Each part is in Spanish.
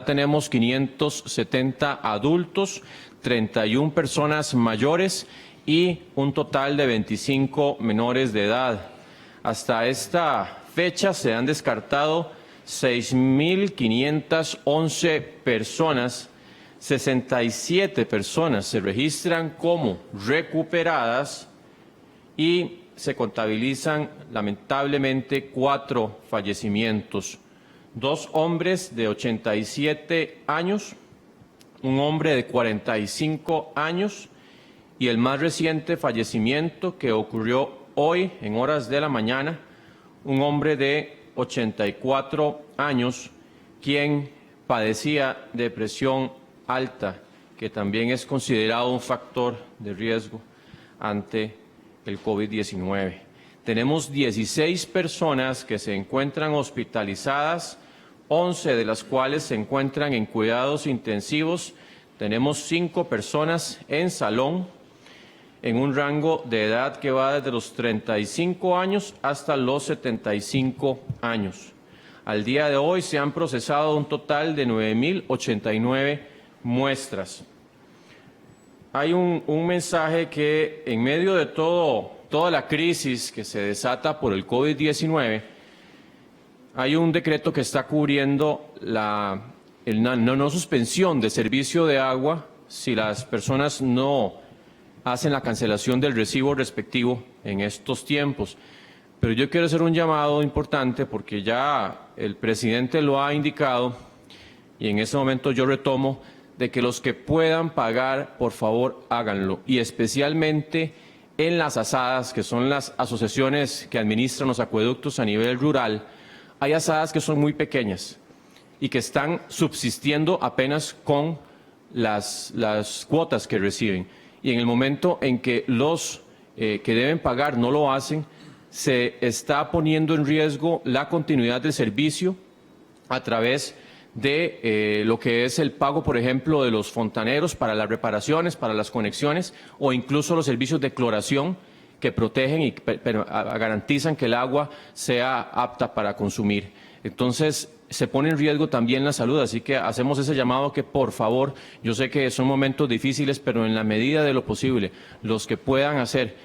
tenemos 570 adultos, 31 personas mayores y un total de 25 menores de edad. Hasta esta fecha se han descartado 6.511 personas, 67 personas se registran como recuperadas y se contabilizan lamentablemente 4 fallecimientos. 2 hombres de 87 años, un hombre de 45 años y el más reciente fallecimiento que ocurrió hoy en horas de la mañana, un hombre de 84 años, quien padecía de presión alta, que también es considerado un factor de riesgo ante el COVID-19. Tenemos 16 personas que se encuentran hospitalizadas, 11 de las cuales se encuentran en cuidados intensivos. Tenemos 5 personas en salón, en un rango de edad que va desde los 35 años hasta los 75 años. Al día de hoy se han procesado un total de 9.089 muestras. Hay un mensaje que en medio de toda la crisis que se desata por el COVID-19, hay un decreto que está cubriendo la no suspensión de servicio de agua si las personas no hacen la cancelación del recibo respectivo en estos tiempos. Pero yo quiero hacer un llamado importante porque ya el presidente lo ha indicado y en este momento yo retomo de que los que puedan pagar, por favor, háganlo. Y especialmente en las asadas, que son las asociaciones que administran los acueductos a nivel rural, hay asadas que son muy pequeñas y que están subsistiendo apenas con las cuotas que reciben. Y en el momento en que los que deben pagar no lo hacen, se está poniendo en riesgo la continuidad del servicio a través de lo que es el pago, por ejemplo, de los fontaneros para las reparaciones, para las conexiones o incluso los servicios de cloración que protegen y garantizan que el agua sea apta para consumir. Entonces, se pone en riesgo también la salud, así que hacemos ese llamado que, por favor, yo sé que son momentos difíciles, pero en la medida de lo posible, las que puedan hacer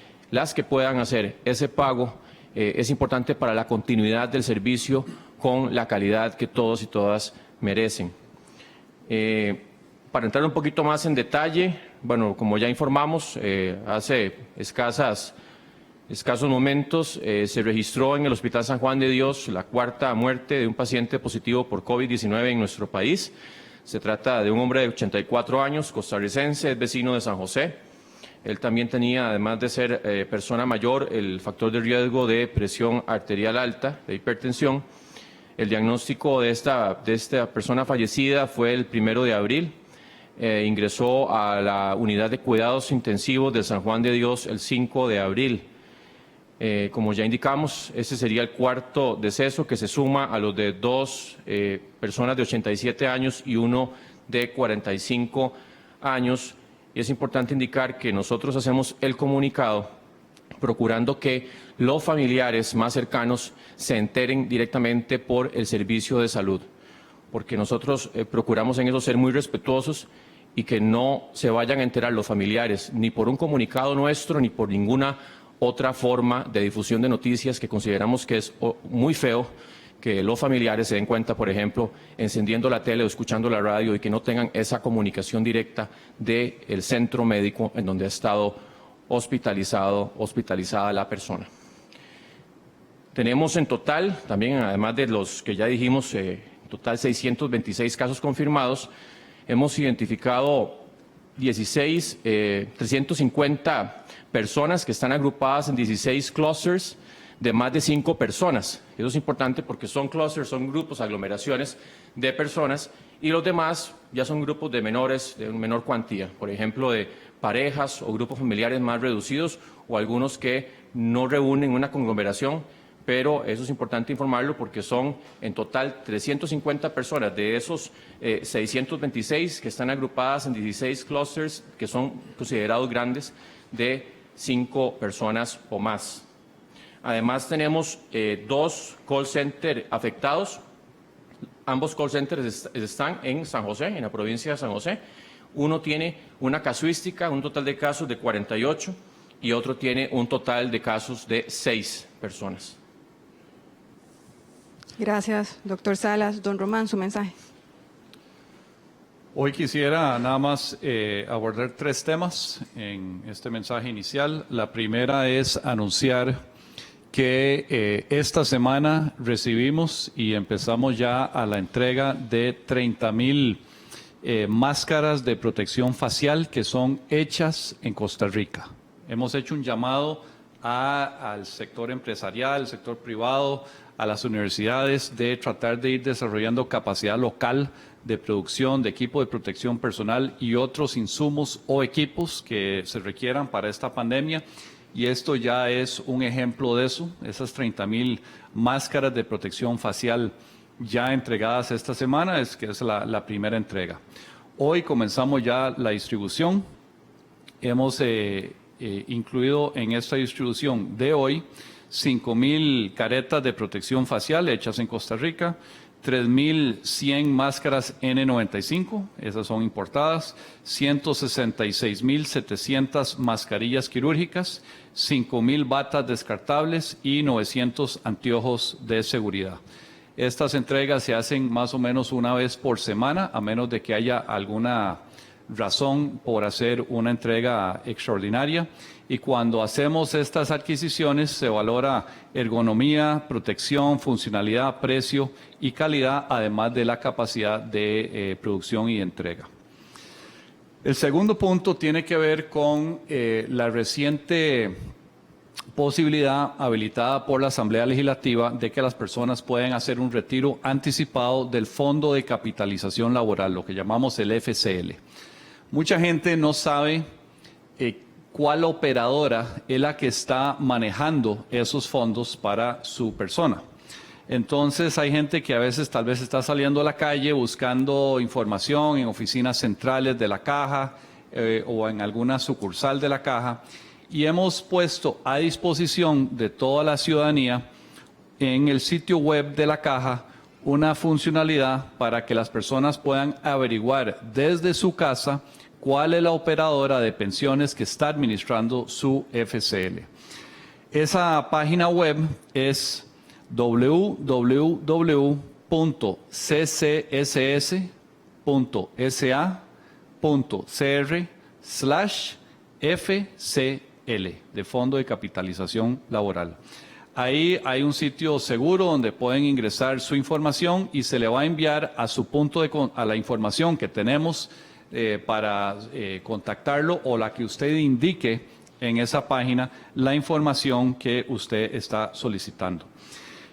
ese pago es importante para la continuidad del servicio con la calidad que todos y todas merecen. Para entrar un poquito más en detalle, bueno, como ya informamos, hace escasos momentos se registró en el Hospital San Juan de Dios la 4ª muerte de un paciente positivo por COVID-19 en nuestro país. Se trata de un hombre de 84 años, costarricense, es vecino de San José. Él también tenía, además de ser persona mayor, el factor de riesgo de presión arterial alta, de hipertensión. El diagnóstico de esta persona fallecida fue el 1 de abril. Ingresó a la unidad de cuidados intensivos de San Juan de Dios el 5 de abril. Como ya indicamos, ese sería el 4º deceso que se suma a los de 2 personas de 87 años y uno de 45 años. Y es importante indicar que nosotros hacemos el comunicado procurando que los familiares más cercanos se enteren directamente por el servicio de salud, porque nosotros procuramos en eso ser muy respetuosos y que no se vayan a enterar los familiares ni por un comunicado nuestro ni por ninguna otra forma de difusión de noticias que consideramos que es muy feo que los familiares se den cuenta, por ejemplo, encendiendo la tele o escuchando la radio y que no tengan esa comunicación directa del centro médico en donde ha estado hospitalizada la persona. Tenemos en total, también además de los que ya dijimos, en total 626 casos confirmados, hemos identificado 350 personas que están agrupadas en 16 clusters de más de 5 personas. Eso es importante porque son clusters, son grupos, aglomeraciones de personas y los demás ya son grupos de menores, de menor cuantía, por ejemplo, de parejas o grupos familiares más reducidos o algunos que no reúnen una conglomeración, pero eso es importante informarlo porque son en total 350 personas de esos 626 que están agrupadas en 16 clusters que son considerados grandes de 5 personas o más. Además tenemos 2 call centers afectados. Ambos call centers están en San José, en la provincia de San José. Uno tiene una casuística, un total de casos de 48 y otro tiene un total de casos de 6 personas. Gracias, doctor Salas. Don Román, su mensaje. Hoy quisiera nada más abordar 3 temas en este mensaje inicial. La primera es anunciar que esta semana recibimos y empezamos ya a la entrega de 30,000 máscaras de protección facial que son hechas en Costa Rica. Hemos hecho un llamado al sector empresarial, al sector privado, a las universidades de tratar de ir desarrollando capacidad local de producción de equipo de protección personal y otros insumos o equipos que se requieran para esta pandemia. Y esto ya es un ejemplo de eso, esas 30,000 máscaras de protección facial ya entregadas esta semana, que es la primera entrega. Hoy comenzamos ya la distribución. Hemos incluido en esta distribución de hoy 5,000 caretas de protección facial hechas en Costa Rica, 3,100 máscaras N95, esas son importadas, 166,700 mascarillas quirúrgicas, 5,000 batas descartables y 900 anteojos de seguridad. Estas entregas se hacen más o menos una vez por semana, a menos de que haya alguna razón por hacer una entrega extraordinaria. Y cuando hacemos estas adquisiciones se valora ergonomía, protección, funcionalidad, precio y calidad, además de la capacidad de producción y entrega. El segundo punto tiene que ver con la reciente posibilidad habilitada por la Asamblea Legislativa de que las personas puedan hacer un retiro anticipado del Fondo de Capitalización Laboral, lo que llamamos el FCL. Mucha gente no sabe cuál operadora es la que está manejando esos fondos para su persona. Entonces hay gente que a veces tal vez está saliendo a la calle buscando información en oficinas centrales de la Caja o en alguna sucursal de la Caja, y hemos puesto a disposición de toda la ciudadanía en el sitio web de la Caja una funcionalidad para que las personas puedan averiguar desde su casa cuál es la operadora de pensiones que está administrando su FCL. Esa página web es www.ccss.sa.cr/FCL, de Fondo de Capitalización Laboral. Ahí hay un sitio seguro donde pueden ingresar su información y se le va a enviar a su a la información que tenemos para contactarlo, o la que usted indique en esa página, la información que usted está solicitando.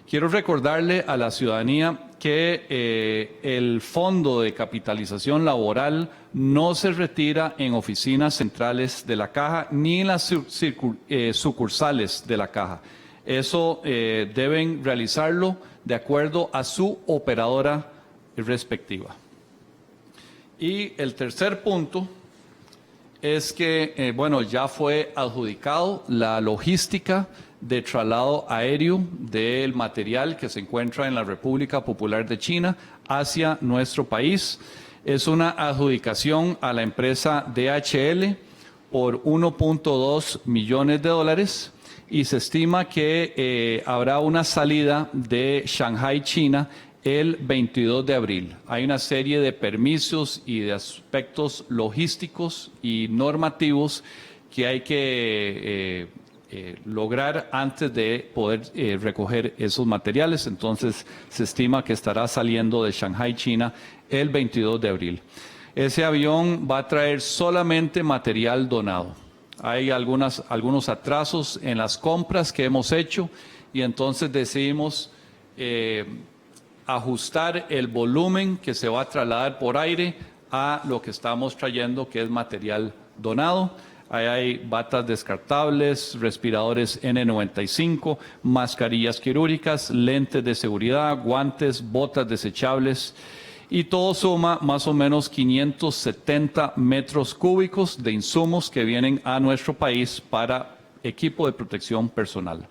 Quiero recordarle a la ciudadanía que el Fondo de Capitalización Laboral no se retira en oficinas centrales de la Caja ni en las sucursales de la Caja. Eso deben realizarlo de acuerdo a su operadora respectiva. Y el tercer punto es que, ya fue adjudicado la logística de traslado aéreo del material que se encuentra en la República Popular de China hacia nuestro país. Es una adjudicación a la empresa DHL por $1.2 millones y se estima que habrá una salida de Shanghái, China, el 22 de abril. Hay una serie de permisos y de aspectos logísticos y normativos que hay que lograr antes de poder recoger esos materiales. Entonces se estima que estará saliendo de Shanghái, China, el 22 de abril. Ese avión va a traer solamente material donado. Hay algunos atrasos en las compras que hemos hecho y entonces decidimos ajustar el volumen que se va a trasladar por aire a lo que estamos trayendo, que es material donado. Ahí hay batas descartables, respiradores N95, mascarillas quirúrgicas, lentes de seguridad, guantes, botas desechables, y todo suma más o menos 570 metros cúbicos de insumos que vienen a nuestro país para equipo de protección personal.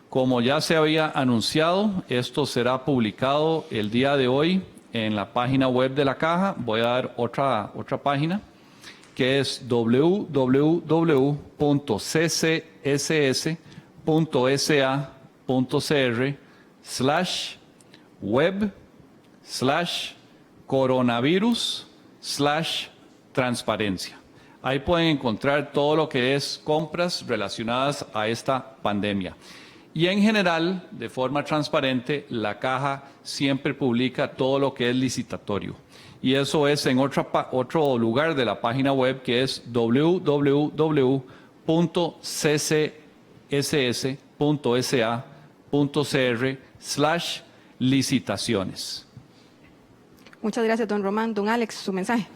Como ya se había anunciado, esto será publicado el día de hoy en la página web de la Caja. Voy a dar otra página, que es www.cccs.sa.cr/web/coronavirus/transparencia. Ahí pueden encontrar todo lo que es compras relacionadas a esta pandemia. Y en general, de forma transparente, la Caja siempre publica todo lo que es licitatorio. Y eso es en otro lugar de la página web, que es www.ccss.sa.cr/licitaciones. Muchas gracias, don Román. Don Alex, su mensaje.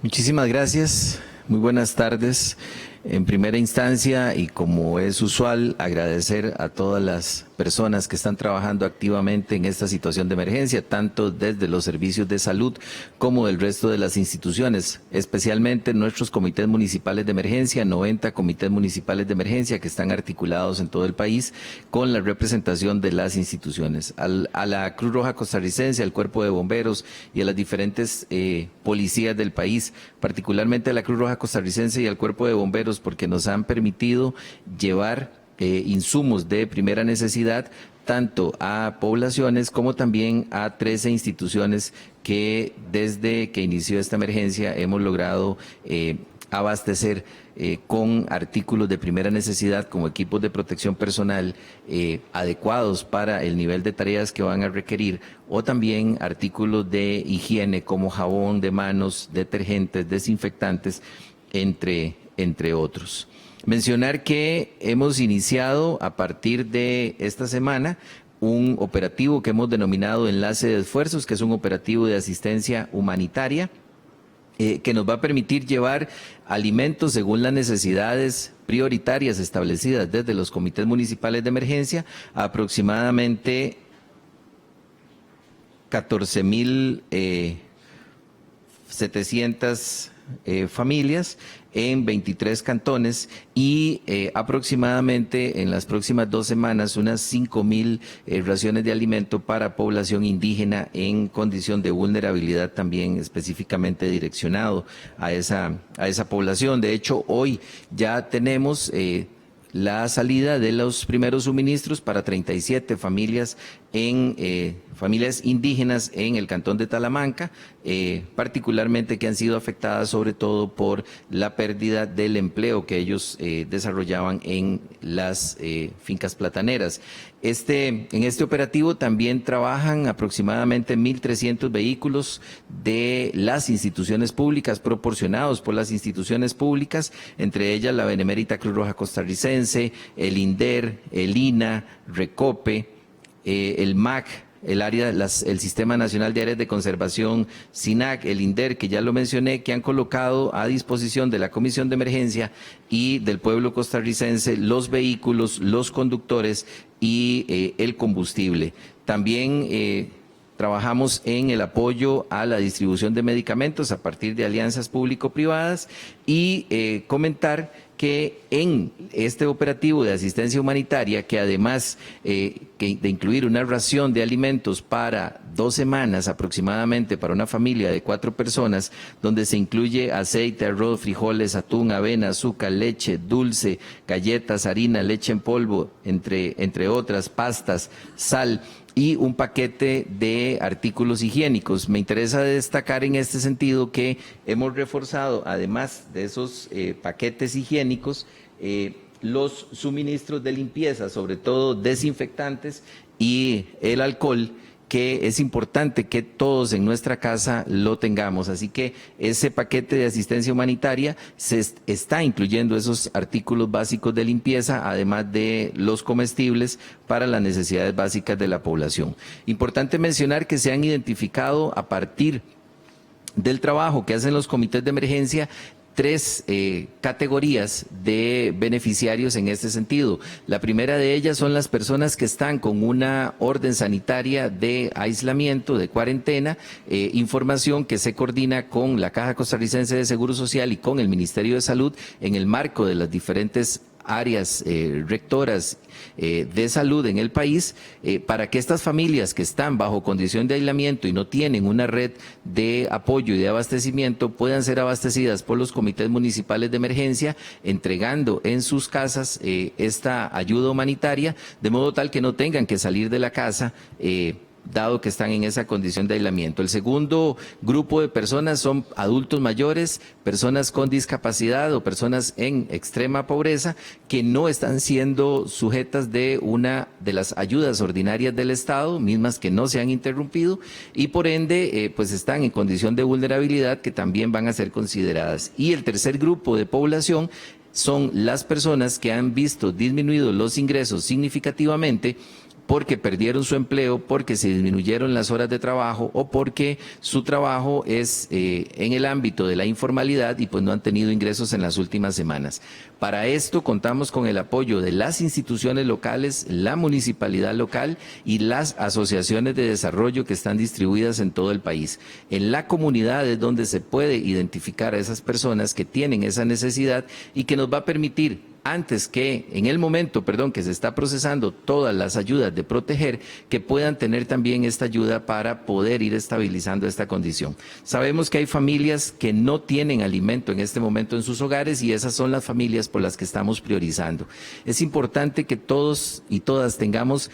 Muchísimas gracias. Muy buenas tardes. En primera instancia, y como es usual, agradecer a todas las personas que están trabajando activamente en esta situación de emergencia, tanto desde los servicios de salud como del resto de las instituciones, especialmente nuestros comités municipales de emergencia, 90 comités municipales de emergencia que están articulados en todo el país con la representación de las instituciones. A la Cruz Roja Costarricense, al Cuerpo de Bomberos y a las diferentes policías del país, particularmente a la Cruz Roja Costarricense y al Cuerpo de Bomberos, porque nos han permitido llevar insumos de primera necesidad tanto a poblaciones como también a 13 instituciones que desde que inició esta emergencia hemos logrado abastecer con artículos de primera necesidad como equipos de protección personal adecuados para el nivel de tareas que van a requerir, o también artículos de higiene como jabón de manos, detergentes, desinfectantes, entre otros. Mencionar que hemos iniciado a partir de esta semana un operativo que hemos denominado Enlace de Esfuerzos, que es un operativo de asistencia humanitaria que nos va a permitir llevar alimentos según las necesidades prioritarias establecidas desde los comités municipales de emergencia a aproximadamente 14.700 familias en 23 cantones y aproximadamente en las próximas 2 semanas unas 5.000 raciones de alimento para población indígena en condición de vulnerabilidad, también específicamente direccionado a esa población. De hecho, hoy ya tenemos la salida de los primeros suministros para 37 familias familias indígenas en el cantón de Talamanca, particularmente que han sido afectadas sobre todo por la pérdida del empleo que ellos desarrollaban en las fincas plataneras. En este operativo también trabajan aproximadamente 1.300 vehículos de las instituciones públicas, proporcionados por las instituciones públicas, entre ellas la Benemérita Cruz Roja Costarricense, el INDER, el INA, Recope, el MAC, el Sistema Nacional de Áreas de Conservación, SINAC, el INDER, que ya lo mencioné, que han colocado a disposición de la Comisión de Emergencia y del pueblo costarricense los vehículos, los conductores y el combustible. También trabajamos en el apoyo a la distribución de medicamentos a partir de alianzas público-privadas y comentar que en este operativo de asistencia humanitaria, que además de incluir una ración de alimentos para 2 semanas aproximadamente para una familia de 4 personas, donde se incluye aceite, arroz, frijoles, atún, avena, azúcar, leche, dulce, galletas, harina, leche en polvo, entre otras, pastas, sal y un paquete de artículos higiénicos. Me interesa destacar en este sentido que hemos reforzado, además de esos paquetes higiénicos, los suministros de limpieza, sobre todo desinfectantes y el alcohol, que es importante que todos en nuestra casa lo tengamos. Así que ese paquete de asistencia humanitaria se está incluyendo esos artículos básicos de limpieza, además de los comestibles para las necesidades básicas de la población. Importante mencionar que se han identificado a partir del trabajo que hacen los comités de emergencia 3 categorías de beneficiarios en este sentido. La primera de ellas son las personas que están con una orden sanitaria de aislamiento, de cuarentena, información que se coordina con la Caja Costarricense de Seguro Social y con el Ministerio de Salud en el marco de las diferentes áreas rectoras de salud en el país, para que estas familias que están bajo condición de aislamiento y no tienen una red de apoyo y de abastecimiento puedan ser abastecidas por los comités municipales de emergencia, entregando en sus casas esta ayuda humanitaria, de modo tal que no tengan que salir de la casa, dado que están en esa condición de aislamiento. El segundo grupo de personas son adultos mayores, personas con discapacidad o personas en extrema pobreza que no están siendo sujetas de una de las ayudas ordinarias del Estado, mismas que no se han interrumpido, y por ende pues están en condición de vulnerabilidad, que también van a ser consideradas. Y el tercer grupo de población son las personas que han visto disminuidos los ingresos significativamente porque perdieron su empleo, porque se disminuyeron las horas de trabajo o porque su trabajo es en el ámbito de la informalidad y pues no han tenido ingresos en las últimas semanas. Para esto contamos con el apoyo de las instituciones locales, la municipalidad local y las asociaciones de desarrollo que están distribuidas en todo el país. En la comunidad es donde se puede identificar a esas personas que tienen esa necesidad y que nos va a permitir, antes que, en el momento, que se está procesando todas las ayudas de proteger, que puedan tener también esta ayuda para poder ir estabilizando esta condición. Sabemos que hay familias que no tienen alimento en este momento en sus hogares y esas son las familias por las que estamos priorizando. Es importante que todos y todas tengamos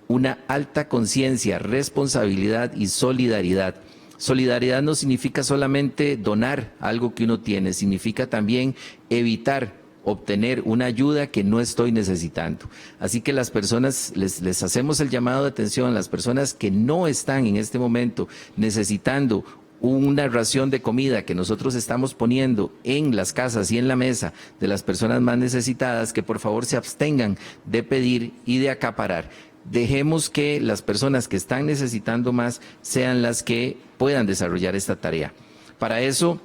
una alta conciencia, responsabilidad y solidaridad. Solidaridad no significa solamente donar algo que uno tiene, significa también evitar obtener una ayuda que no estoy necesitando. Así que las personas, les hacemos el llamado de atención a las personas que no están en este momento necesitando una ración de comida que nosotros estamos poniendo en las casas y en la mesa de las personas más necesitadas, que por favor se abstengan de pedir y de acaparar. Dejemos que las personas que están necesitando más sean las que puedan desarrollar esta tarea. Para eso,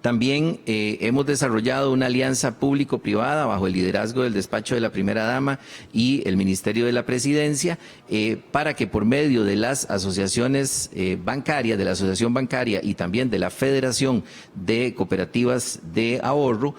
también hemos desarrollado una alianza público-privada bajo el liderazgo del despacho de la primera dama y el Ministerio de la Presidencia para que por medio de las asociaciones bancarias, de la Asociación Bancaria y también de la Federación de Cooperativas de Ahorro,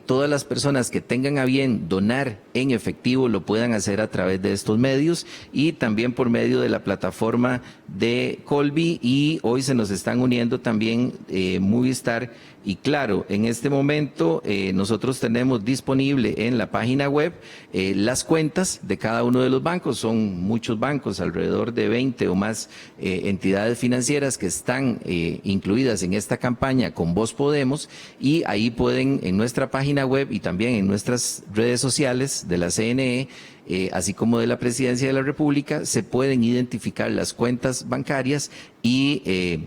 todas las personas que tengan a bien donar en efectivo lo puedan hacer a través de estos medios y también por medio de la plataforma de Colby, y hoy se nos están uniendo también Movistar y Claro. En este momento nosotros tenemos disponible en la página web las cuentas de cada uno de los bancos. Son muchos bancos, alrededor de 20 o más entidades financieras que están incluidas en esta campaña con Voz Podemos, y ahí pueden en nuestra página web y también en nuestras redes sociales de la CNE, así como de la Presidencia de la República, se pueden identificar las cuentas bancarias y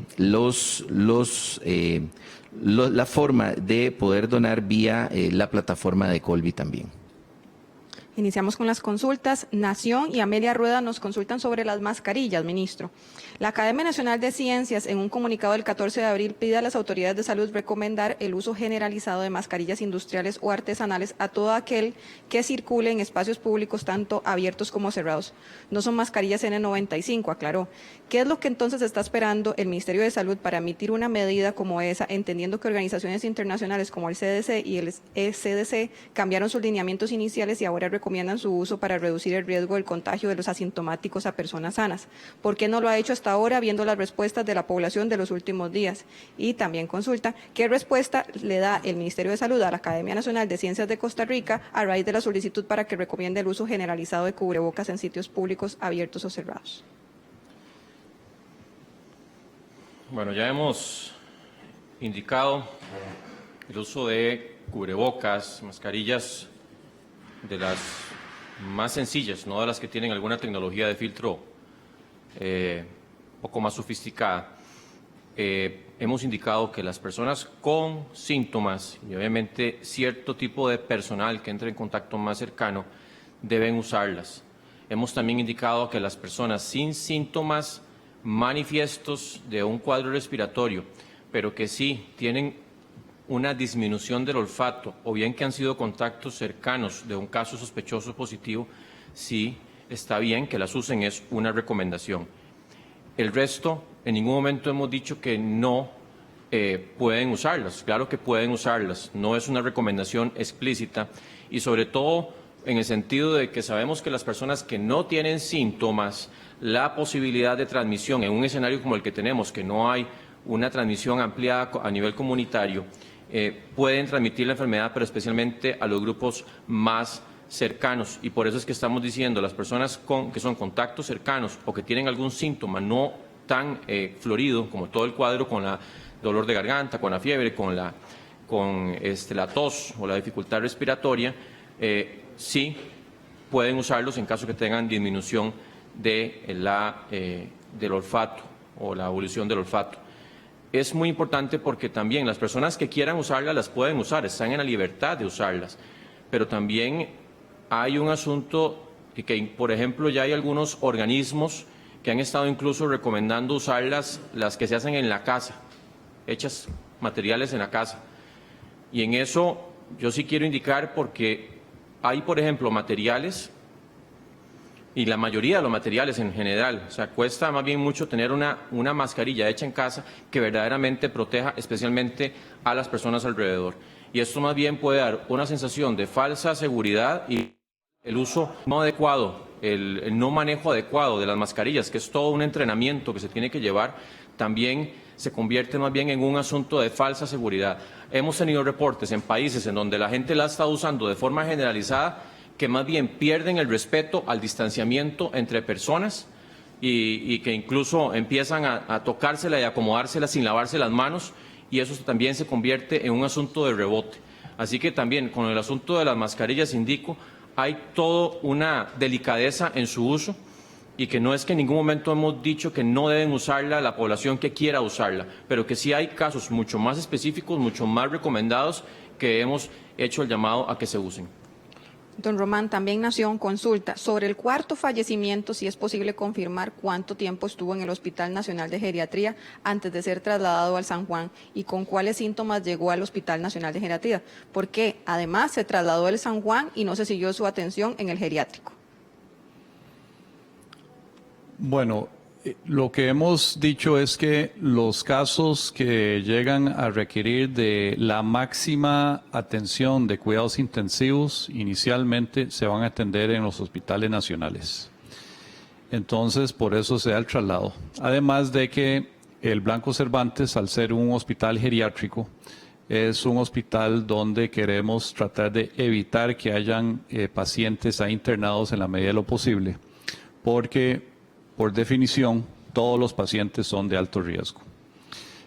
la forma de poder donar vía la plataforma de Colby también. Iniciamos con las consultas. Nación y Amelia Rueda nos consultan sobre las mascarillas, ministro. La Academia Nacional de Ciencias, en un comunicado del 14 de abril, pide a las autoridades de salud recomendar el uso generalizado de mascarillas industriales o artesanales a todo aquel que circule en espacios públicos, tanto abiertos como cerrados. No son mascarillas N95, aclaró. ¿Qué es lo que entonces está esperando el Ministerio de Salud para emitir una medida como esa, entendiendo que organizaciones internacionales como el CDC y el ECDC cambiaron sus lineamientos iniciales y ahora recomiendan su uso para reducir el riesgo del contagio de los asintomáticos a personas sanas? ¿Por qué no lo ha hecho hasta ahora, viendo las respuestas de la población de los últimos días? Y también consulta, ¿qué respuesta le da el Ministerio de Salud a la Academia Nacional de Ciencias de Costa Rica a raíz de la solicitud para que recomiende el uso generalizado de cubrebocas en sitios públicos abiertos o cerrados? Bueno, ya hemos indicado el uso de cubrebocas, mascarillas de las más sencillas, no de las que tienen alguna tecnología de filtro poco más sofisticada. Hemos indicado que las personas con síntomas y obviamente cierto tipo de personal que entre en contacto más cercano deben usarlas. Hemos también indicado que las personas sin síntomas manifiestos de un cuadro respiratorio, pero que sí tienen una disminución del olfato o bien que han sido contactos cercanos de un caso sospechoso positivo, sí está bien que las usen, es una recomendación. El resto, en ningún momento hemos dicho que no pueden usarlas. Claro que pueden usarlas, no es una recomendación explícita y sobre todo en el sentido de que sabemos que las personas que no tienen síntomas, la posibilidad de transmisión en un escenario como el que tenemos, que no hay una transmisión ampliada a nivel comunitario, pueden transmitir la enfermedad, pero especialmente a los grupos más cercanos. Y por eso es que estamos diciendo, las personas que son contactos cercanos o que tienen algún síntoma no tan florido como todo el cuadro, con la dolor de garganta, con la fiebre, con la tos o la dificultad respiratoria, sí pueden usarlos en caso que tengan disminución del olfato o la evolución del olfato. Es muy importante porque también las personas que quieran usarlas las pueden usar, están en la libertad de usarlas, pero también hay un asunto que, por ejemplo, ya hay algunos organismos que han estado incluso recomendando usar las que se hacen en la casa, hechas materiales en la casa. Y en eso yo sí quiero indicar, porque hay, por ejemplo, materiales, y la mayoría de los materiales en general, o sea, cuesta más bien mucho tener una mascarilla hecha en casa que verdaderamente proteja especialmente a las personas alrededor. Y esto más bien puede dar una sensación de falsa seguridad y el uso no adecuado, el no manejo adecuado de las mascarillas, que es todo un entrenamiento que se tiene que llevar, también se convierte más bien en un asunto de falsa seguridad. Hemos tenido reportes en países en donde la gente la ha estado usando de forma generalizada, que más bien pierden el respeto al distanciamiento entre personas y que incluso empiezan a tocársela y acomodársela sin lavarse las manos, y eso también se convierte en un asunto de rebote. Así que también con el asunto de las mascarillas indico, hay toda una delicadeza en su uso, y que no es que en ningún momento hemos dicho que no deben usarla la población que quiera usarla, pero que sí hay casos mucho más específicos, mucho más recomendados, que hemos hecho el llamado a que se usen. Don Román, también Nación consulta sobre el cuarto fallecimiento, si es posible confirmar cuánto tiempo estuvo en el Hospital Nacional de Geriatría antes de ser trasladado al San Juan y con cuáles síntomas llegó al Hospital Nacional de Geriatría, porque además se trasladó del San Juan y no se siguió su atención en el geriátrico. Bueno, lo que hemos dicho es que los casos que llegan a requerir de la máxima atención de cuidados intensivos inicialmente se van a atender en los hospitales nacionales. Entonces, por eso se da el traslado. Además de que el Blanco Cervantes, al ser un hospital geriátrico, es un hospital donde queremos tratar de evitar que hayan pacientes ahí internados en la medida de lo posible, porque por definición, todos los pacientes son de alto riesgo.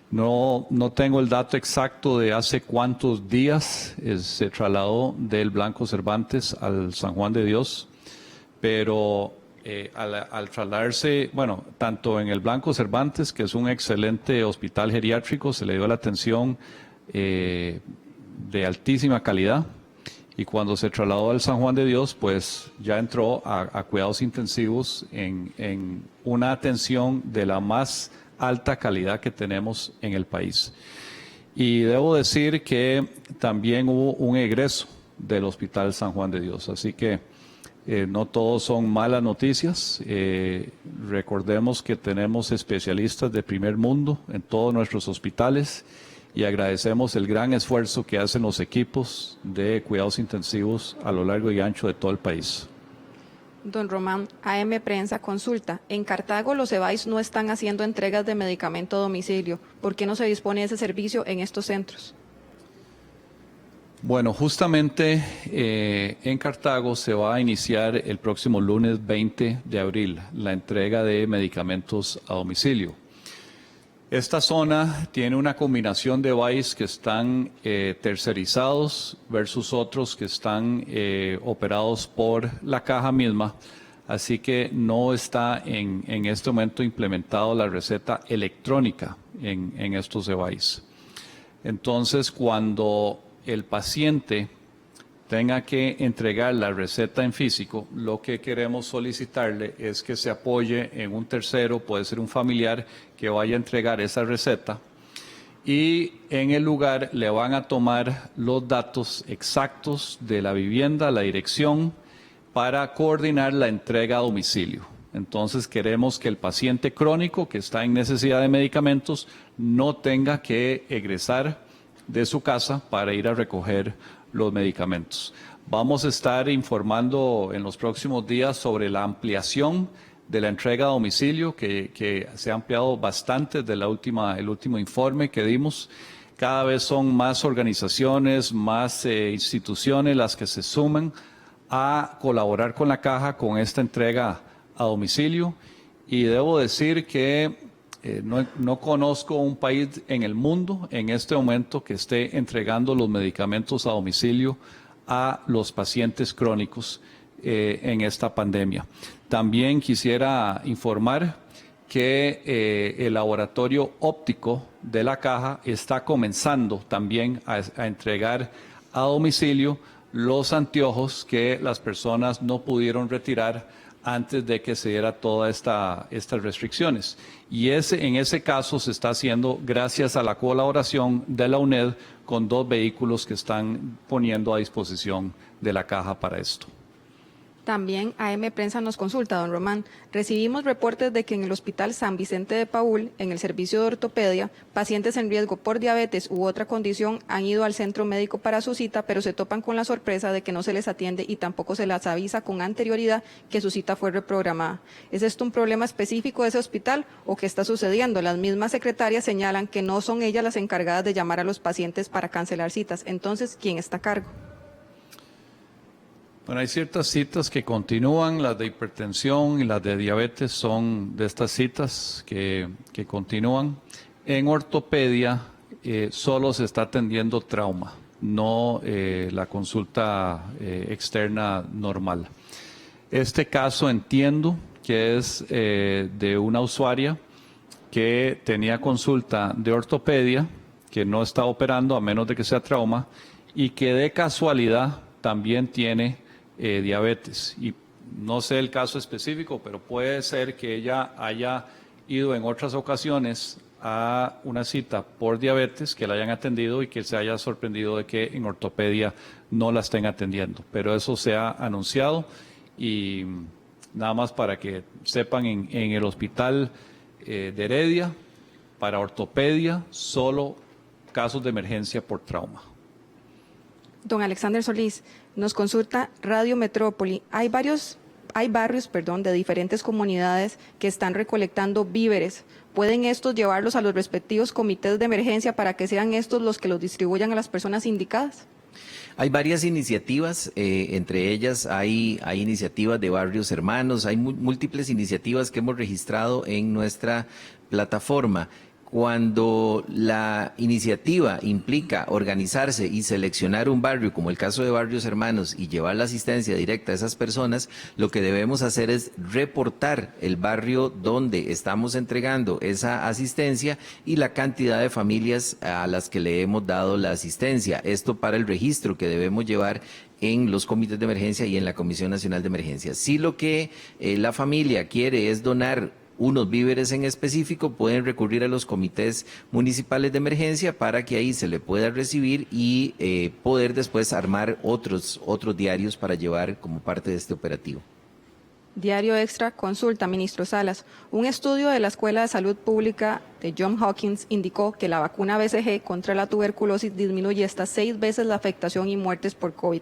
No tengo el dato exacto de hace cuántos días se trasladó del Blanco Cervantes al San Juan de Dios, pero al trasladarse, bueno, tanto en el Blanco Cervantes, que es un excelente hospital geriátrico, se le dio la atención de altísima calidad, y cuando se trasladó al San Juan de Dios, pues ya entró a cuidados intensivos en una atención de la más alta calidad que tenemos en el país. Y debo decir que también hubo un egreso del Hospital San Juan de Dios, así que no todos son malas noticias. Recordemos que tenemos especialistas de primer mundo en todos nuestros hospitales, y agradecemos el gran esfuerzo que hacen los equipos de cuidados intensivos a lo largo y ancho de todo el país. Don Román, AM Prensa consulta. En Cartago los EBAIS no están haciendo entregas de medicamento a domicilio. ¿Por qué no se dispone de ese servicio en estos centros? Bueno, justamente en Cartago se va a iniciar el próximo lunes 20 de abril la entrega de medicamentos a domicilio. Esta zona tiene una combinación de EBAIS que están tercerizados versus otros que están operados por la caja misma, así que no está en este momento implementado la receta electrónica en estos EBAIS. Entonces, cuando el paciente tenga que entregar la receta en físico, lo que queremos solicitarle es que se apoye en un tercero, puede ser un familiar, que vaya a entregar esa receta, y en el lugar le van a tomar los datos exactos de la vivienda, la dirección, para coordinar la entrega a domicilio. Entonces queremos que el paciente crónico que está en necesidad de medicamentos no tenga que egresar de su casa para ir a recoger los medicamentos. Vamos a estar informando en los próximos días sobre la ampliación de la entrega a domicilio, que se ha ampliado bastante desde el último informe que dimos. Cada vez son más organizaciones, más instituciones las que se suman a colaborar con la Caja con esta entrega a domicilio, y debo decir que no conozco un país en el mundo en este momento que esté entregando los medicamentos a domicilio a los pacientes crónicos en esta pandemia. También quisiera informar que el laboratorio óptico de la Caja está comenzando también a entregar a domicilio los anteojos que las personas no pudieron retirar antes de que se diera todas estas restricciones. Y en ese caso se está haciendo gracias a la colaboración de la UNED con 2 vehículos que están poniendo a disposición de la Caja para esto. También AM Prensa nos consulta, don Román. Recibimos reportes de que en el Hospital San Vicente de Paúl, en el servicio de ortopedia, pacientes en riesgo por diabetes u otra condición han ido al centro médico para su cita, pero se topan con la sorpresa de que no se les atiende y tampoco se les avisa con anterioridad que su cita fue reprogramada. ¿Es esto un problema específico de ese hospital o qué está sucediendo? Las mismas secretarias señalan que no son ellas las encargadas de llamar a los pacientes para cancelar citas. Entonces, ¿quién está a cargo? Bueno, hay ciertas citas que continúan, las de hipertensión y las de diabetes son de estas citas que continúan. En ortopedia solo se está atendiendo trauma, no la consulta externa normal. Este caso entiendo que es de una usuaria que tenía consulta de ortopedia, que no está operando a menos de que sea trauma, y que de casualidad también tiene diabetes. Y no sé el caso específico, pero puede ser que ella haya ido en otras ocasiones a una cita por diabetes, que la hayan atendido y que se haya sorprendido de que en ortopedia no la estén atendiendo. Pero eso se ha anunciado, y nada más para que sepan, en el hospital de Heredia, para ortopedia, solo casos de emergencia por trauma. Don Alexander Solís nos consulta Radio Metrópoli. Hay barrios de diferentes comunidades que están recolectando víveres. ¿Pueden estos llevarlos a los respectivos comités de emergencia para que sean estos los que los distribuyan a las personas indicadas? Hay varias iniciativas, entre ellas hay iniciativas de barrios hermanos, hay múltiples iniciativas que hemos registrado en nuestra plataforma. Cuando la iniciativa implica organizarse y seleccionar un barrio, como el caso de Barrios Hermanos, y llevar la asistencia directa a esas personas, lo que debemos hacer es reportar el barrio donde estamos entregando esa asistencia y la cantidad de familias a las que le hemos dado la asistencia. Esto para el registro que debemos llevar en los comités de emergencia y en la Comisión Nacional de Emergencia. Si lo que la familia quiere es donar unos víveres en específico, pueden recurrir a los comités municipales de emergencia para que ahí se le pueda recibir y poder después armar otros diarios para llevar como parte de este operativo. Diario Extra consulta, ministro Salas. Un estudio de la Escuela de Salud Pública de Johns Hopkins indicó que la vacuna BCG contra la tuberculosis disminuye hasta 6 veces la afectación y muertes por COVID.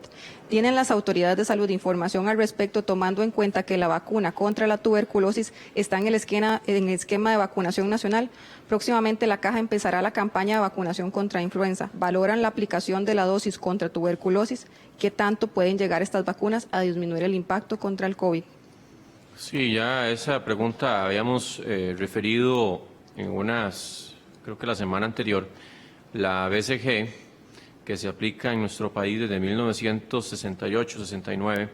¿Tienen las autoridades de salud información al respecto, tomando en cuenta que la vacuna contra la tuberculosis está en el esquema de vacunación nacional? Próximamente la Caja empezará la campaña de vacunación contra influenza. ¿Valoran la aplicación de la dosis contra tuberculosis? ¿Qué tanto pueden llegar estas vacunas a disminuir el impacto contra el COVID? Sí, ya esa pregunta habíamos referido en creo que la semana anterior. La BCG, que se aplica en nuestro país desde 1968-69,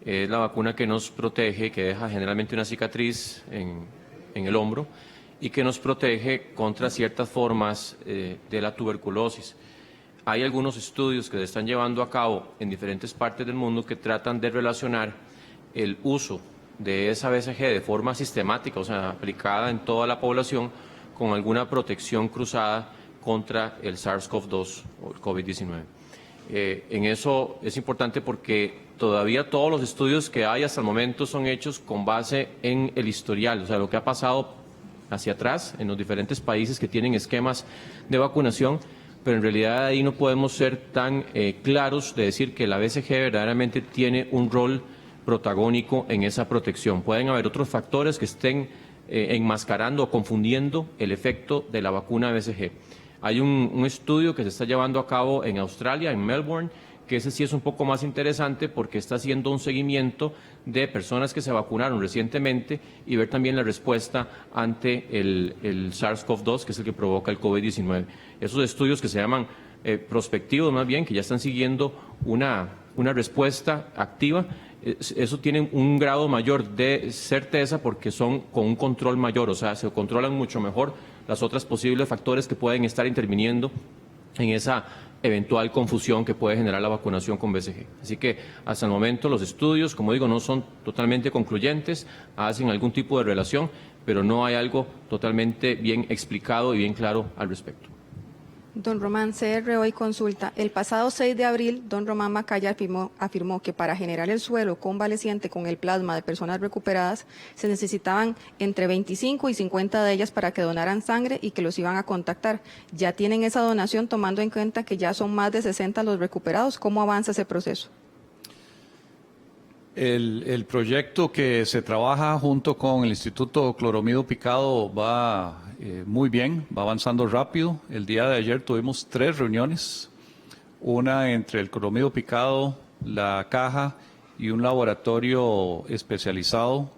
es la vacuna que nos protege, que deja generalmente una cicatriz en el hombro y que nos protege contra ciertas formas de la tuberculosis. Hay algunos estudios que se están llevando a cabo en diferentes partes del mundo que tratan de relacionar el uso de esa BCG de forma sistemática, o sea, aplicada en toda la población, con alguna protección cruzada contra el SARS-CoV-2 o el COVID-19. En eso es importante porque todavía todos los estudios que hay hasta el momento son hechos con base en el historial, o sea, lo que ha pasado hacia atrás en los diferentes países que tienen esquemas de vacunación, pero en realidad ahí no podemos ser tan claros de decir que la BCG verdaderamente tiene un rol protagónico en esa protección. Pueden haber otros factores que estén enmascarando o confundiendo el efecto de la vacuna BCG. Hay un estudio que se está llevando a cabo en Australia, en Melbourne, que ese sí es un poco más interesante porque está haciendo un seguimiento de personas que se vacunaron recientemente y ver también la respuesta ante el SARS-CoV-2, que es el que provoca el COVID-19. Esos estudios que se llaman prospectivos, más bien, que ya están siguiendo una respuesta activa, eso tiene un grado mayor de certeza porque son con un control mayor, o sea, se controlan mucho mejor las otras posibles factores que pueden estar interviniendo en esa eventual confusión que puede generar la vacunación con BCG. Así que hasta el momento los estudios, como digo, no son totalmente concluyentes, hacen algún tipo de relación, pero no hay algo totalmente bien explicado y bien claro al respecto. Don Román, CR hoy consulta. El pasado 6 de abril, don Román Macaya afirmó que para generar el suero convaleciente con el plasma de personas recuperadas se necesitaban entre 25 y 50 de ellas para que donaran sangre y que los iban a contactar. ¿Ya tienen esa donación tomando en cuenta que ya son más de 60 los recuperados? ¿Cómo avanza ese proceso? El proyecto que se trabaja junto con el Instituto Cloromido Picado va muy bien, va avanzando rápido. El día de ayer tuvimos 3 reuniones, una entre el Cloromido Picado, la Caja y un laboratorio especializado,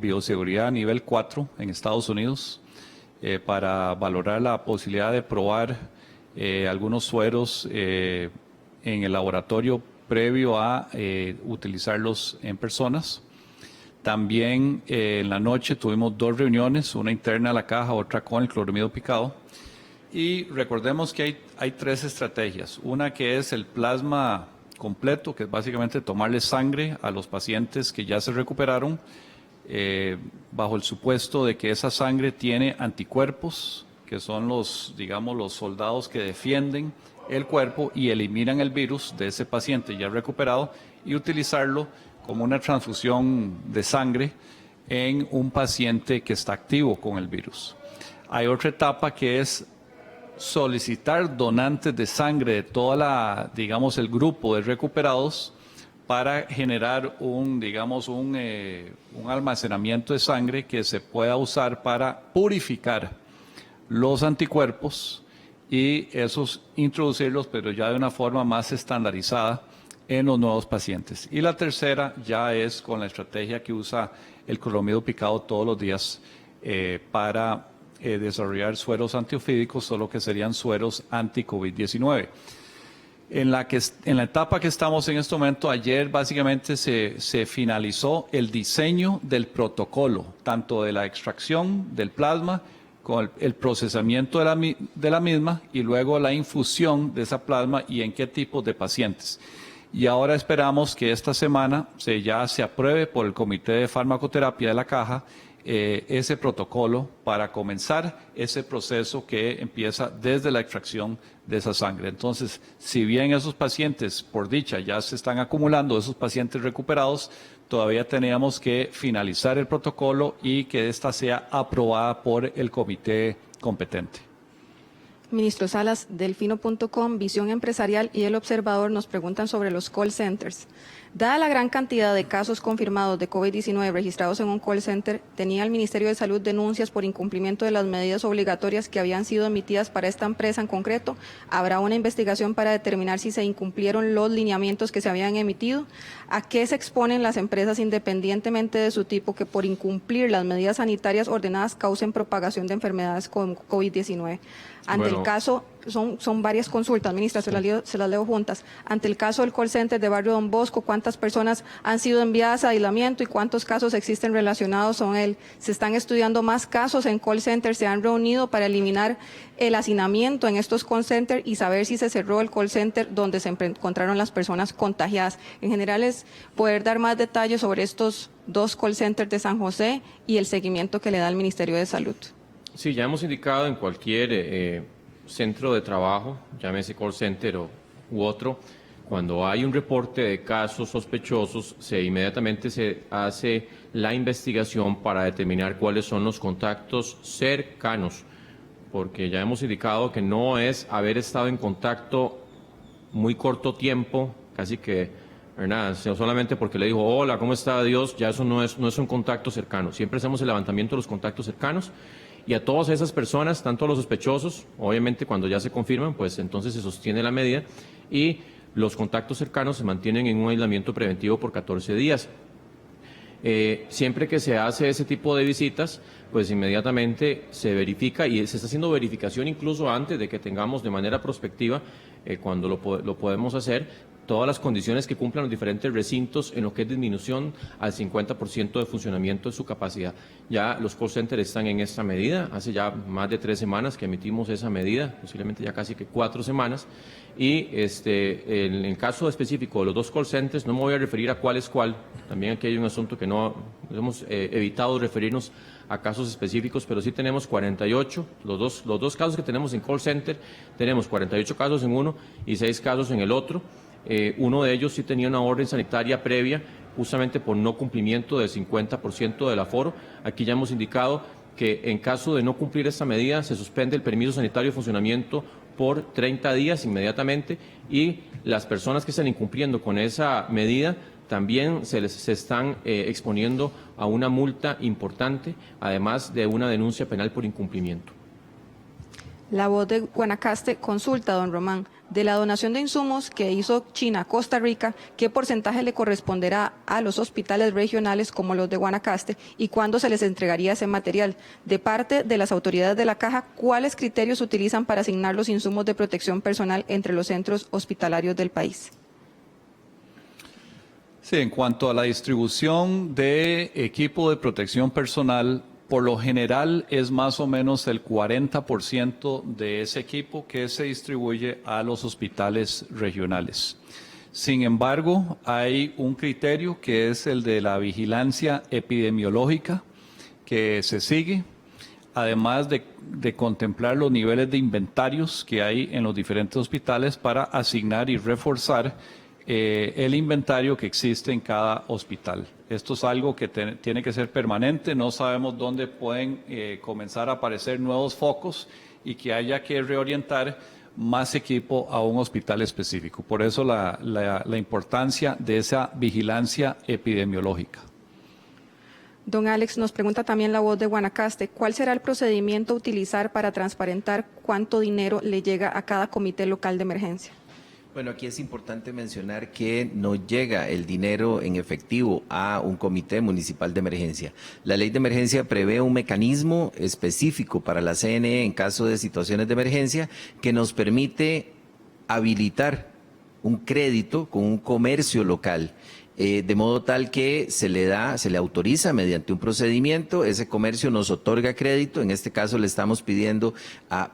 bioseguridad nivel 4 en Estados Unidos, para valorar la posibilidad de probar algunos sueros en el laboratorio previo a utilizarlos en personas. También en la noche tuvimos 2 reuniones, una interna a la Caja, otra con el Cloromido Picado. Y recordemos que hay 3 estrategias. Una que es el plasma completo, que es básicamente tomarle sangre a los pacientes que ya se recuperaron, bajo el supuesto de que esa sangre tiene anticuerpos, que son los soldados que defienden el cuerpo y eliminan el virus de ese paciente ya recuperado, y utilizarlo como una transfusión de sangre en un paciente que está activo con el virus. Hay otra etapa que es solicitar donantes de sangre de toda el grupo de recuperados para generar un almacenamiento de sangre que se pueda usar para purificar los anticuerpos y esos introducirlos, pero ya de una forma más estandarizada en los nuevos pacientes. Y la tercera ya es con la estrategia que usa el Cloromido Picado todos los días para desarrollar sueros antiofídicos, solo que serían sueros anti-COVID-19. En la etapa que estamos en este momento, ayer básicamente se finalizó el diseño del protocolo, tanto de la extracción del plasma, con el procesamiento de la misma y luego la infusión de esa plasma y en qué tipo de pacientes. Y ahora esperamos que esta semana ya se apruebe por el Comité de Farmacoterapia de la Caja ese protocolo para comenzar ese proceso que empieza desde la extracción de esa sangre. Entonces, si bien esos pacientes, por dicha, ya se están acumulando, esos pacientes recuperados, todavía teníamos que finalizar el protocolo y que ésta sea aprobada por el comité competente. Ministro Salas, Delfino.com, Visión Empresarial y El Observador nos preguntan sobre los call centers. Dada la gran cantidad de casos confirmados de COVID-19 registrados en un call center, ¿tenía el Ministerio de Salud denuncias por incumplimiento de las medidas obligatorias que habían sido emitidas para esta empresa en concreto? ¿Habrá una investigación para determinar si se incumplieron los lineamientos que se habían emitido? ¿A qué se exponen las empresas independientemente de su tipo que por incumplir las medidas sanitarias ordenadas causen propagación de enfermedades con COVID-19? Ante el caso, son varias consultas, ministra, se las leo juntas. Ante el caso del call center de Barrio Don Bosco, ¿cuántas personas han sido enviadas a aislamiento y cuántos casos existen relacionados con él? ¿Se están estudiando más casos en call centers? ¿Se han reunido para eliminar el hacinamiento en estos call centers y saber si se cerró el call center donde se encontraron las personas contagiadas? En general, es poder dar más detalles sobre estos 2 call centers de San José y el seguimiento que le da el Ministerio de Salud. Sí, ya hemos indicado en cualquier centro de trabajo, llámese call center u otro, Cuando hay un reporte de casos sospechosos, inmediatamente se hace la investigación para determinar cuáles son los contactos cercanos, porque ya hemos indicado que no es haber estado en contacto muy corto tiempo, casi que, ¿verdad? Solamente porque le dijo, hola, ¿cómo está Dios? Ya eso no es un contacto cercano. Siempre hacemos el levantamiento de los contactos cercanos y a todas esas personas, tanto a los sospechosos, obviamente cuando ya se confirman, pues entonces se sostiene la medida y los contactos cercanos se mantienen en un aislamiento preventivo por 14 días. Siempre que se hace ese tipo de visitas, pues inmediatamente se verifica y se está haciendo verificación incluso antes de que tengamos de manera prospectiva, cuando lo podemos hacer, todas las condiciones que cumplan los diferentes recintos en lo que es disminución al 50% de funcionamiento de su capacidad. Ya los call centers están en esta medida, hace ya más de 3 semanas que emitimos esa medida, posiblemente ya casi que 4 semanas, y en el caso específico de los 2 call centers, no me voy a referir a cuál es cuál, también aquí hay un asunto que no hemos evitado referirnos a casos específicos, pero sí tenemos 48, los dos casos que tenemos en call center, tenemos 48 casos en uno y 6 casos en el otro. Uno de ellos sí tenía una orden sanitaria previa, justamente por no cumplimiento del 50% del aforo. Aquí ya hemos indicado que en caso de no cumplir esta medida se suspende el permiso sanitario de funcionamiento por 30 días inmediatamente y las personas que están incumpliendo con esa medida también se están exponiendo a una multa importante, además de una denuncia penal por incumplimiento. La Voz de Guanacaste consulta, don Román, de la donación de insumos que hizo China a Costa Rica, ¿qué porcentaje le corresponderá a los hospitales regionales como los de Guanacaste y cuándo se les entregaría ese material? De parte de las autoridades de la Caja, ¿cuáles criterios utilizan para asignar los insumos de protección personal entre los centros hospitalarios del país? Sí, en cuanto a la distribución de equipo de protección personal, por lo general es más o menos el 40% de ese equipo que se distribuye a los hospitales regionales. Sin embargo, hay un criterio que es el de la vigilancia epidemiológica que se sigue, además de contemplar los niveles de inventarios que hay en los diferentes hospitales para asignar y reforzar el inventario que existe en cada hospital. Esto es algo que tiene que ser permanente, no sabemos dónde pueden comenzar a aparecer nuevos focos y que haya que reorientar más equipo a un hospital específico. Por eso la importancia de esa vigilancia epidemiológica. Don Alex, nos pregunta también la Voz de Guanacaste, ¿cuál será el procedimiento a utilizar para transparentar cuánto dinero le llega a cada comité local de emergencia? Bueno, aquí es importante mencionar que no llega el dinero en efectivo a un comité municipal de emergencia. La ley de emergencia prevé un mecanismo específico para la CNE en caso de situaciones de emergencia que nos permite habilitar un crédito con un comercio local. De modo tal que se le autoriza mediante un procedimiento, ese comercio nos otorga crédito, en este caso le estamos pidiendo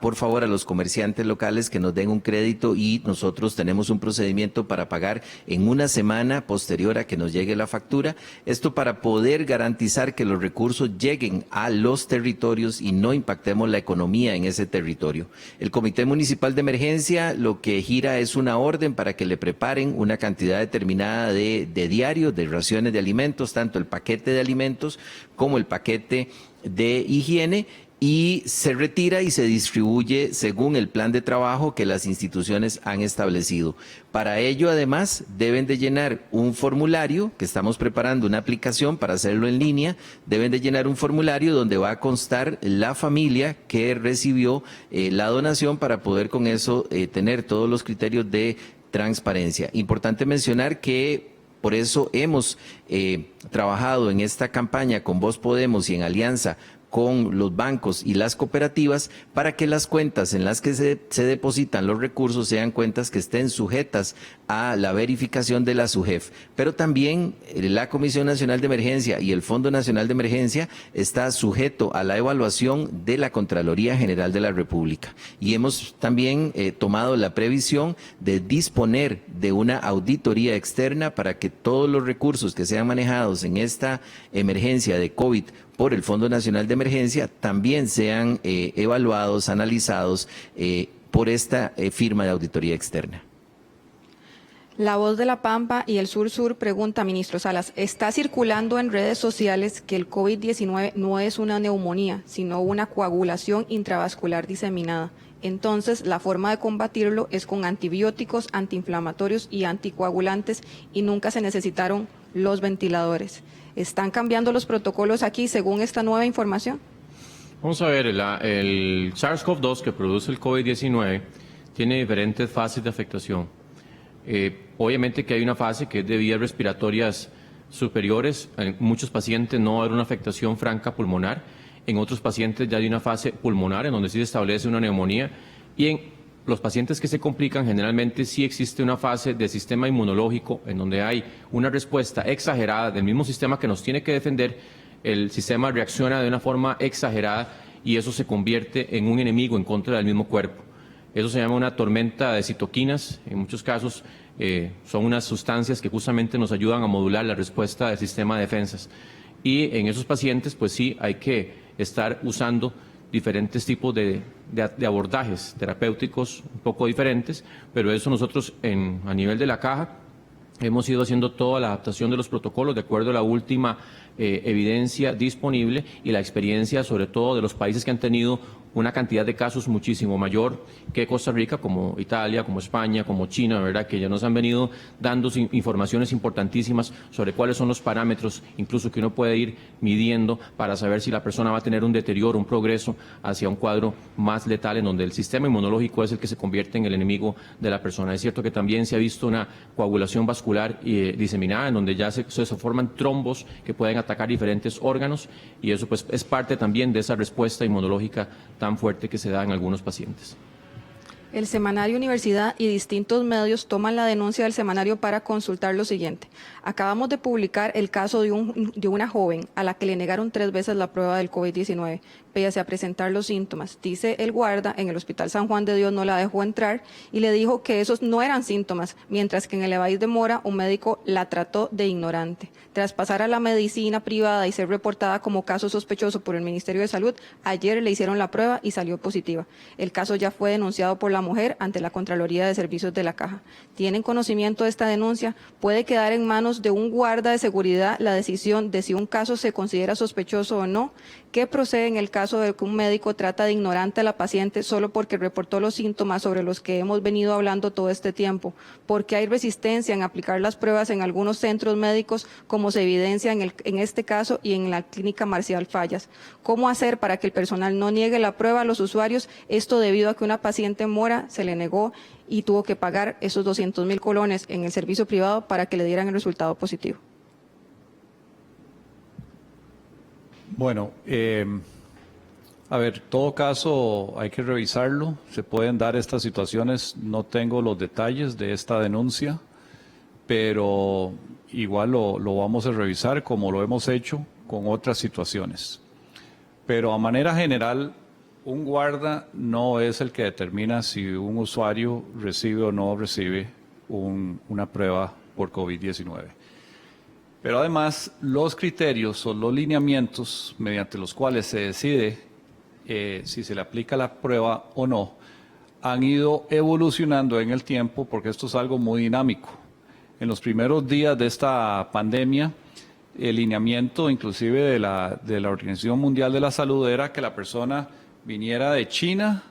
por favor a los comerciantes locales que nos den un crédito y nosotros tenemos un procedimiento para pagar en una semana posterior a que nos llegue la factura, esto para poder garantizar que los recursos lleguen a los territorios y no impactemos la economía en ese territorio. El Comité Municipal de Emergencia lo que gira es una orden para que le preparen una cantidad determinada de diarios, de raciones de alimentos, tanto el paquete de alimentos como el paquete de higiene, y se retira y se distribuye según el plan de trabajo que las instituciones han establecido. Para ello, además, deben de llenar un formulario, que estamos preparando una aplicación para hacerlo en línea, deben de llenar un formulario donde va a constar la familia que recibió la donación para poder con eso tener todos los criterios de transparencia. Importante mencionar que por eso hemos trabajado en esta campaña con Voz Podemos y en alianza con los bancos y las cooperativas para que las cuentas en las que se depositan los recursos sean cuentas que estén sujetas a la verificación de la SUGEF. Pero también la Comisión Nacional de Emergencia y el Fondo Nacional de Emergencia está sujeto a la evaluación de la Contraloría General de la República. Y hemos también tomado la previsión de disponer de una auditoría externa para que todos los recursos que sean manejados en esta emergencia de COVID por el Fondo Nacional de Emergencia también sean evaluados, analizados por esta firma de auditoría externa. La Voz de la Pampa y el Sur pregunta, ministro Salas, está circulando en redes sociales que el COVID-19 no es una neumonía, sino una coagulación intravascular diseminada. Entonces, la forma de combatirlo es con antibióticos, antiinflamatorios y anticoagulantes y nunca se necesitaron los ventiladores. ¿Están cambiando los protocolos aquí según esta nueva información? Vamos a ver, el SARS-CoV-2 que produce el COVID-19 tiene diferentes fases de afectación. Obviamente que hay una fase que es de vías respiratorias superiores. En muchos pacientes no va a haber una afectación franca pulmonar. En otros pacientes ya hay una fase pulmonar en donde sí se establece una neumonía. Y en los pacientes que se complican, generalmente sí existe una fase del sistema inmunológico en donde hay una respuesta exagerada del mismo sistema que nos tiene que defender. El sistema reacciona de una forma exagerada y eso se convierte en un enemigo en contra del mismo cuerpo. Eso se llama una tormenta de citoquinas. En muchos casos son unas sustancias que justamente nos ayudan a modular la respuesta del sistema de defensas. Y en esos pacientes, pues sí, hay que estar usando diferentes tipos de abordajes terapéuticos un poco diferentes, pero eso nosotros a nivel de la caja hemos ido haciendo toda la adaptación de los protocolos de acuerdo a la última evidencia disponible y la experiencia sobre todo de los países que han tenido una cantidad de casos muchísimo mayor que Costa Rica, como Italia, como España, como China, ¿verdad? Que ya nos han venido dando informaciones importantísimas sobre cuáles son los parámetros, incluso que uno puede ir midiendo para saber si la persona va a tener un deterioro, un progreso hacia un cuadro más letal en donde el sistema inmunológico es el que se convierte en el enemigo de la persona. Es cierto que también se ha visto una coagulación vascular diseminada en donde ya se forman trombos que pueden atacar diferentes órganos y eso pues es parte también de esa respuesta inmunológica tan fuerte que se da en algunos pacientes. El semanario Universidad y distintos medios toman la denuncia del semanario para consultar lo siguiente. Acabamos de publicar el caso de una joven a la que le negaron 3 veces la prueba del COVID-19, pese a presentar los síntomas. Dice el guarda, en el Hospital San Juan de Dios no la dejó entrar y le dijo que esos no eran síntomas, mientras que en el EVAIS de Mora un médico la trató de ignorante. Tras pasar a la medicina privada y ser reportada como caso sospechoso por el Ministerio de Salud, ayer le hicieron la prueba y salió positiva. El caso ya fue denunciado por la mujer ante la Contraloría de Servicios de la Caja. ¿Tienen conocimiento de esta denuncia? ¿Puede quedar en manos de un guarda de seguridad la decisión de si un caso se considera sospechoso o no? ¿Qué procede en el caso de que un médico trata de ignorante a la paciente solo porque reportó los síntomas sobre los que hemos venido hablando todo este tiempo? ¿Por qué hay resistencia en aplicar las pruebas en algunos centros médicos, como se evidencia en este caso y en la clínica Marcial Fallas? ¿Cómo hacer para que el personal no niegue la prueba a los usuarios? Esto debido a que una paciente en Mora se le negó y tuvo que pagar esos 200.000 colones en el servicio privado para que le dieran el resultado positivo. Bueno, a ver, todo caso hay que revisarlo. Se pueden dar estas situaciones. No tengo los detalles de esta denuncia, pero igual lo vamos a revisar como lo hemos hecho con otras situaciones. Pero a manera general, un guarda no es el que determina si un usuario recibe o no recibe una prueba por COVID-19. Pero además, los criterios o los lineamientos mediante los cuales se decide si se le aplica la prueba o no, han ido evolucionando en el tiempo porque esto es algo muy dinámico. En los primeros días de esta pandemia, el lineamiento inclusive de la Organización Mundial de la Salud era que la persona viniera de China,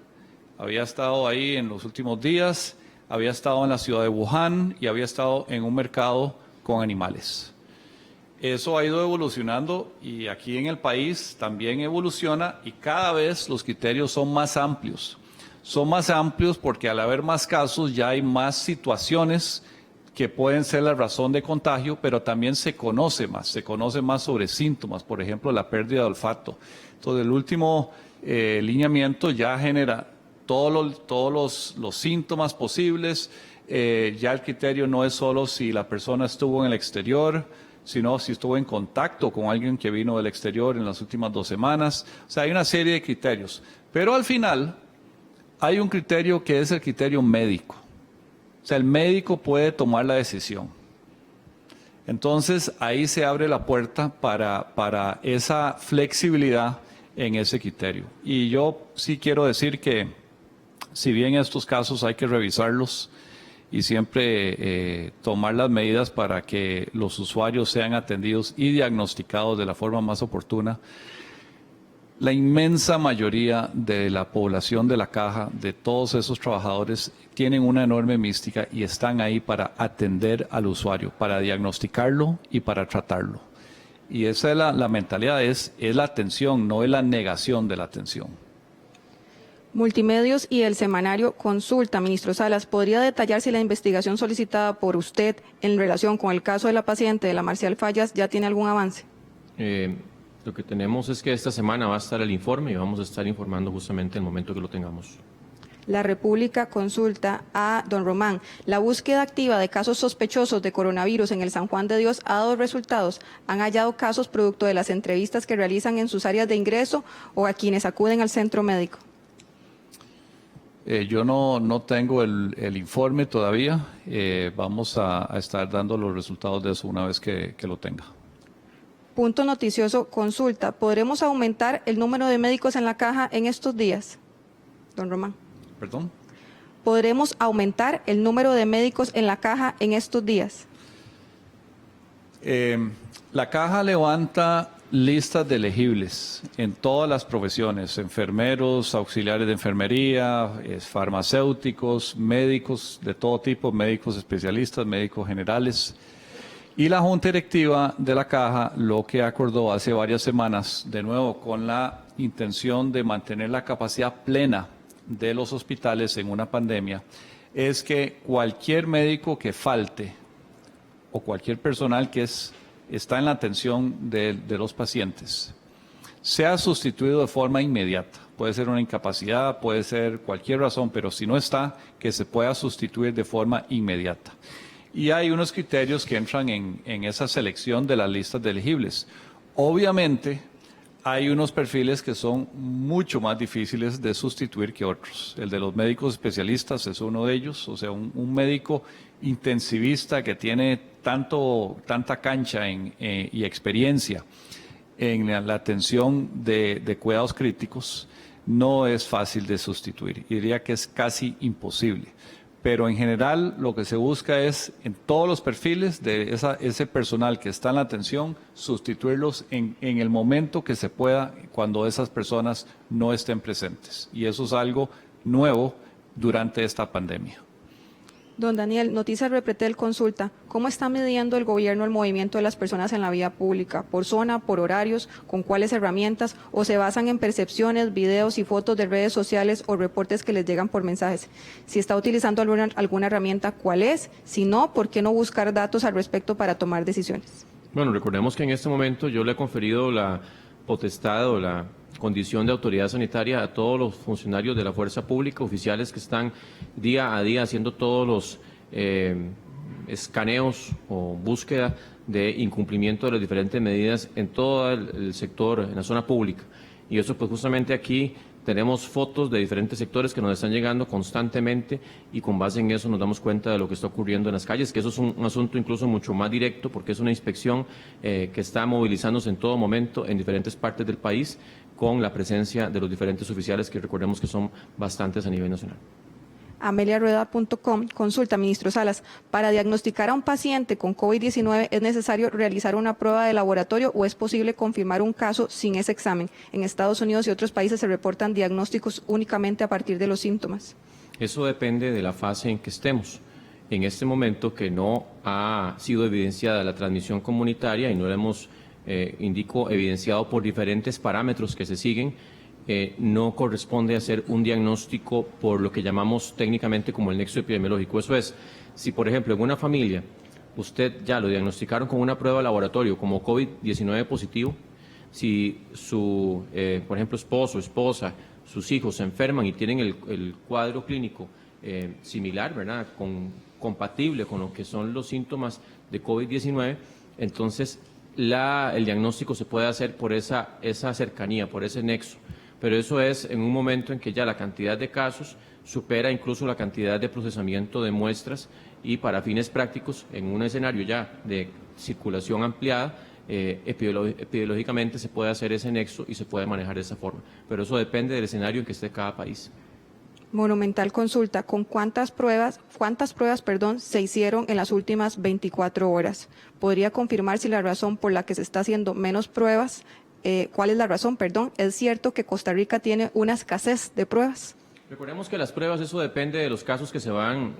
había estado ahí en los últimos días, había estado en la ciudad de Wuhan y había estado en un mercado con animales. Eso ha ido evolucionando y aquí en el país también evoluciona y cada vez los criterios son más amplios. Son más amplios porque al haber más casos ya hay más situaciones que pueden ser la razón de contagio, pero también se conoce más sobre síntomas, por ejemplo, la pérdida de olfato. Entonces, el último lineamiento ya genera todos los síntomas posibles. Ya el criterio no es solo si la persona estuvo en el exterior, sino si estuvo en contacto con alguien que vino del exterior en las últimas 2 semanas. O sea, hay una serie de criterios. Pero al final hay un criterio que es el criterio médico. O sea, el médico puede tomar la decisión. Entonces, ahí se abre la puerta para esa flexibilidad en ese criterio. Y yo sí quiero decir que, si bien estos casos hay que revisarlos, y siempre tomar las medidas para que los usuarios sean atendidos y diagnosticados de la forma más oportuna. La inmensa mayoría de la población de la Caja, de todos esos trabajadores, tienen una enorme mística y están ahí para atender al usuario, para diagnosticarlo y para tratarlo. Y esa es la mentalidad, es la atención, no es la negación de la atención. Multimedios y el semanario Consulta, ministro Salas, ¿podría detallar si la investigación solicitada por usted en relación con el caso de la paciente de la Marcial Fallas ya tiene algún avance? Lo que tenemos es que esta semana va a estar el informe y vamos a estar informando justamente en el momento que lo tengamos. La República consulta a don Román. La búsqueda activa de casos sospechosos de coronavirus en el San Juan de Dios ha dado resultados. ¿Han hallado casos producto de las entrevistas que realizan en sus áreas de ingreso o a quienes acuden al centro médico? Yo no tengo el informe todavía. Vamos a estar dando los resultados de eso una vez que lo tenga. Punto noticioso, consulta. ¿Podremos aumentar el número de médicos en la Caja en estos días? Don Román. ¿Perdón? ¿Podremos aumentar el número de médicos en la Caja en estos días? La Caja levanta listas de elegibles en todas las profesiones, enfermeros, auxiliares de enfermería, farmacéuticos, médicos de todo tipo, médicos especialistas, médicos generales. Y la Junta Directiva de la Caja lo que acordó hace varias semanas, de nuevo con la intención de mantener la capacidad plena de los hospitales en una pandemia, es que cualquier médico que falte o cualquier personal que está en la atención de los pacientes sea sustituido de forma inmediata. Puede ser una incapacidad, puede ser cualquier razón, pero si no está, que se pueda sustituir de forma inmediata. Y hay unos criterios que entran en esa selección de las listas de elegibles. Obviamente, hay unos perfiles que son mucho más difíciles de sustituir que otros. El de los médicos especialistas es uno de ellos, o sea, un médico intensivista que tiene tanta cancha y experiencia en la atención de cuidados críticos, no es fácil de sustituir. Diría que es casi imposible. Pero en general lo que se busca es, en todos los perfiles de ese personal que está en la atención, sustituirlos en el momento que se pueda, cuando esas personas no estén presentes. Y eso es algo nuevo durante esta pandemia. Don Daniel, Noticias Repretel consulta, ¿cómo está midiendo el gobierno el movimiento de las personas en la vía pública? ¿Por zona, por horarios, con cuáles herramientas? ¿O se basan en percepciones, videos y fotos de redes sociales o reportes que les llegan por mensajes? Si está utilizando alguna herramienta, ¿cuál es? Si no, ¿por qué no buscar datos al respecto para tomar decisiones? Bueno, recordemos que en este momento yo le he conferido la potestad o la condición de autoridad sanitaria a todos los funcionarios de la fuerza pública, oficiales que están día a día haciendo todos los escaneos o búsqueda de incumplimiento de las diferentes medidas en todo el sector, en la zona pública. Y eso pues justamente aquí tenemos fotos de diferentes sectores que nos están llegando constantemente y con base en eso nos damos cuenta de lo que está ocurriendo en las calles, que eso es un asunto incluso mucho más directo porque es una inspección que está movilizándose en todo momento en diferentes partes del país con la presencia de los diferentes oficiales que recordemos que son bastantes a nivel nacional. AmeliaRueda.com consulta, ministro Salas, ¿para diagnosticar a un paciente con COVID-19 es necesario realizar una prueba de laboratorio o es posible confirmar un caso sin ese examen? En Estados Unidos y otros países se reportan diagnósticos únicamente a partir de los síntomas. Eso depende de la fase en que estemos. En este momento que no ha sido evidenciada la transmisión comunitaria y no la hemos, evidenciado por diferentes parámetros que se siguen, no corresponde hacer un diagnóstico por lo que llamamos técnicamente como el nexo epidemiológico. Eso es, si por ejemplo en una familia usted ya lo diagnosticaron con una prueba de laboratorio como COVID-19 positivo, si su, por ejemplo, esposo, esposa, sus hijos se enferman y tienen el cuadro clínico similar, ¿verdad?, compatible con lo que son los síntomas de COVID-19, entonces el diagnóstico se puede hacer por esa cercanía, por ese nexo. Pero eso es en un momento en que ya la cantidad de casos supera incluso la cantidad de procesamiento de muestras y para fines prácticos, en un escenario ya de circulación ampliada, epidemiológicamente se puede hacer ese nexo y se puede manejar de esa forma. Pero eso depende del escenario en que esté cada país. Monumental consulta, ¿con cuántas pruebas, se hicieron en las últimas 24 horas? ¿Podría confirmar si la razón por la que se está haciendo menos pruebas, cuál es la razón, perdón? ¿Es cierto que Costa Rica tiene una escasez de pruebas? Recordemos que las pruebas, eso depende de los casos que se van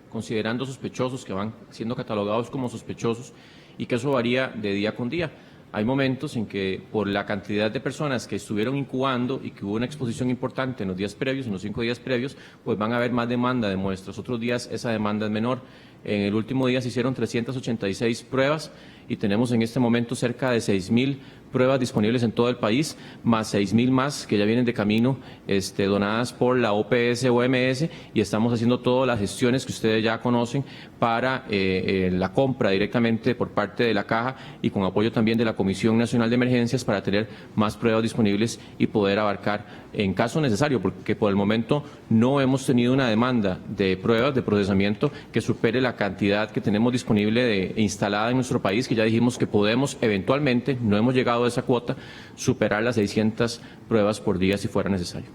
considerando sospechosos, que van siendo catalogados como sospechosos, y que eso varía de día con día. Hay momentos en que por la cantidad de personas que estuvieron incubando y que hubo una exposición importante en los días previos, en los 5 días previos, pues van a haber más demanda de muestras. Otros días esa demanda es menor. En el último día se hicieron 386 pruebas y tenemos en este momento cerca de 6.000 pruebas disponibles en todo el país, más 6.000 más que ya vienen de camino, donadas por la OPS-OMS, y estamos haciendo todas las gestiones que ustedes ya conocen para la compra directamente por parte de la Caja y con apoyo también de la Comisión Nacional de Emergencias para tener más pruebas disponibles y poder abarcar en caso necesario, porque por el momento no hemos tenido una demanda de pruebas de procesamiento que supere la cantidad que tenemos disponible instalada en nuestro país, que ya dijimos que podemos eventualmente, no hemos llegado a esa cuota, superar las 600 pruebas por día si fuera necesario.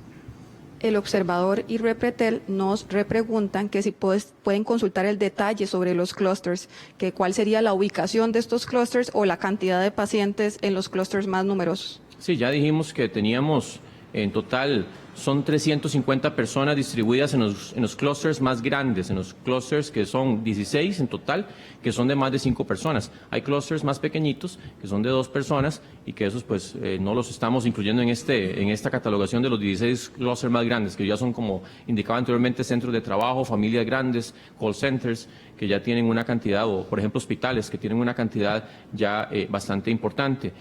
El observador y Repretel nos repreguntan que si pueden consultar el detalle sobre los clústeres, que cuál sería la ubicación de estos clústeres o la cantidad de pacientes en los clústeres más numerosos. Sí, ya dijimos que teníamos en total, son 350 personas distribuidas en los clústeres más grandes, en los clústeres que son 16 en total, que son de más de 5 personas. Hay clústeres más pequeñitos, que son de 2 personas, y que esos pues no los estamos incluyendo en esta catalogación de los 16 clústeres más grandes, que ya son, como indicaba anteriormente, centros de trabajo, familias grandes, call centers, que ya tienen una cantidad, o por ejemplo hospitales, que tienen una cantidad ya bastante importante.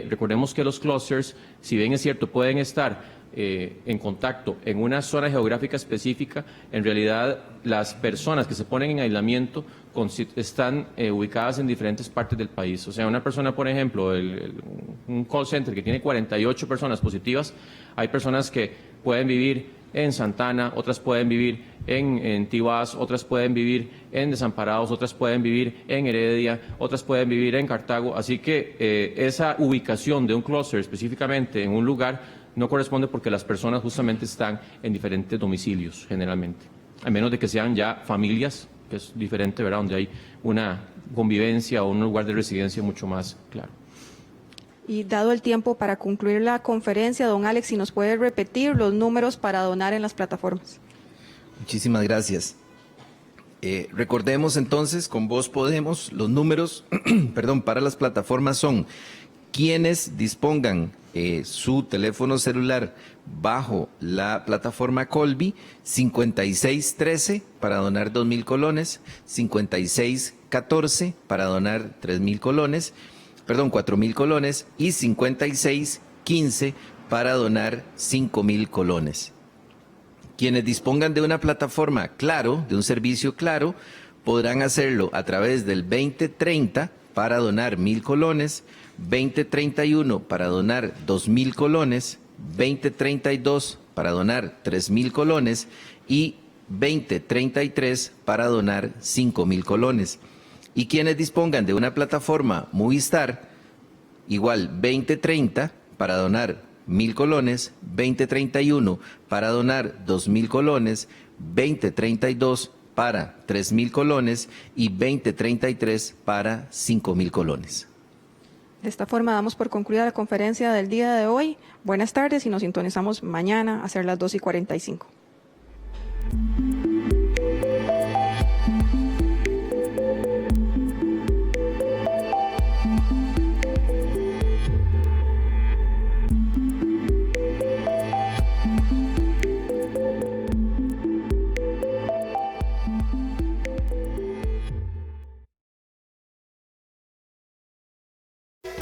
Recordemos que los clústeres, si bien es cierto, pueden estar en contacto en una zona geográfica específica, en realidad las personas que se ponen en aislamiento están ubicadas en diferentes partes del país. O sea, una persona, por ejemplo, un call center que tiene 48 personas positivas, hay personas que pueden vivir en Santana, otras pueden vivir en Tibás, otras pueden vivir en Desamparados, otras pueden vivir en Heredia, otras pueden vivir en Cartago. Así que esa ubicación de un clúster específicamente en un lugar no corresponde, porque las personas justamente están en diferentes domicilios generalmente, a menos de que sean ya familias, que es diferente, ¿verdad?, donde hay una convivencia o un lugar de residencia mucho más claro. Y dado el tiempo para concluir la conferencia, don Alex, si nos puede repetir los números para donar en las plataformas. Muchísimas gracias. Recordemos entonces, con Voz Podemos, los números para las plataformas son: quienes dispongan su teléfono celular bajo la plataforma Colby, 5613 para donar 2.000 colones, 5614 para donar 4.000 colones, y 5615 para donar 5.000 colones. Quienes dispongan de una plataforma Claro, de un servicio Claro, podrán hacerlo a través del 2030 para donar 1.000 colones, 2031 para donar 2.000 colones, 2032 para donar 3.000 colones y 2033 para donar 5.000 colones. Y quienes dispongan de una plataforma Movistar, igual 2030 para donar 1.000 colones, 2031 para donar 2.000 colones, 2032 para 3.000 colones y 2033 para 5.000 colones. De esta forma damos por concluida la conferencia del día de hoy. Buenas tardes y nos sintonizamos mañana a ser las 2:45.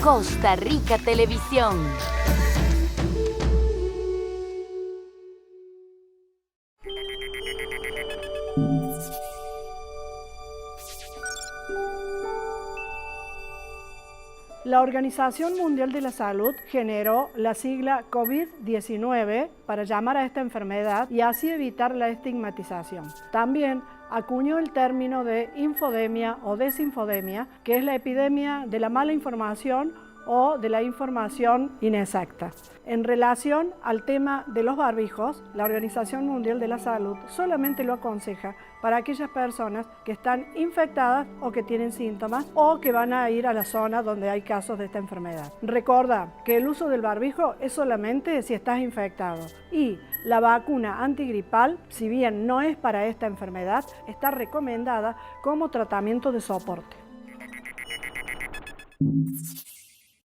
Costa Rica Televisión. La Organización Mundial de la Salud generó la sigla COVID-19 para llamar a esta enfermedad y así evitar la estigmatización. También acuñó el término de infodemia o desinfodemia, que es la epidemia de la mala información o de la información inexacta. En relación al tema de los barbijos, la Organización Mundial de la Salud solamente lo aconseja para aquellas personas que están infectadas o que tienen síntomas o que van a ir a la zona donde hay casos de esta enfermedad. Recuerda que el uso del barbijo es solamente si estás infectado y la vacuna antigripal, si bien no es para esta enfermedad, está recomendada como tratamiento de soporte.